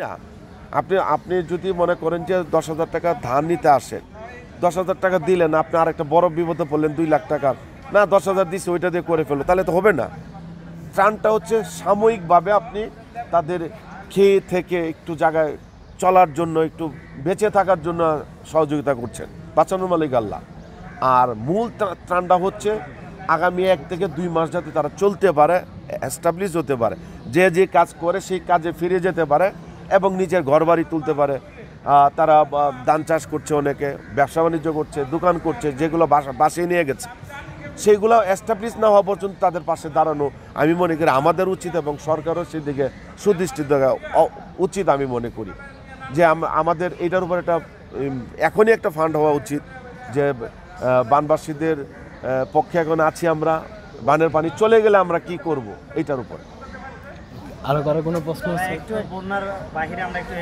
না, আপনি আপনি যদি মনে করেন যে 10,000 টাকা ধার নিতে আসেন, 10,000 টাকা দিলেন, আপনি আরেকটা বড় বিপদে পড়লেন 2 লাখ টাকার, না 10,000 দিচ্ছে ওইটা দিয়ে করে ফেলো, তাহলে তো হবে না। ত্রাণটা হচ্ছে সাময়িকভাবে আপনি তাদের খেয়ে থেকে একটু জায়গায় চলার জন্য, একটু বেঁচে থাকার জন্য সহযোগিতা করছেন, বাঁচানোর মালিক আল্লাহ। আর মূল ত্রাণটা হচ্ছে আগামী 1 থেকে 2 মাস যাতে তারা চলতে পারে, এস্টাবলিশ হতে পারে, যে যে কাজ করে সেই কাজে ফিরে যেতে পারে এবং নিজের ঘরবাড়ি তুলতে পারে। তারা ধান চাষ করছে, অনেকে ব্যবসা বাণিজ্য করছে, দোকান করছে, যেগুলো বাসিয়ে নিয়ে গেছে সেইগুলো এস্টাবলিশ না হওয়া পর্যন্ত তাদের পাশে দাঁড়ানো আমি মনে করি আমাদের উচিত, এবং সরকারও সেদিকে সুদৃষ্টি দেওয়া উচিত। আমি মনে করি যে আমাদের এটার উপর একটা এখনই একটা ফান্ড হওয়া উচিত, যে বানবাসীদের পক্ষে এখন আছি আমরা, বানের পানি চলে গেলে আমরা কি করব, এটার উপর। আরো কারো কোনো প্রশ্ন আছে? একটু বন্যার বাইরে আমরা একটু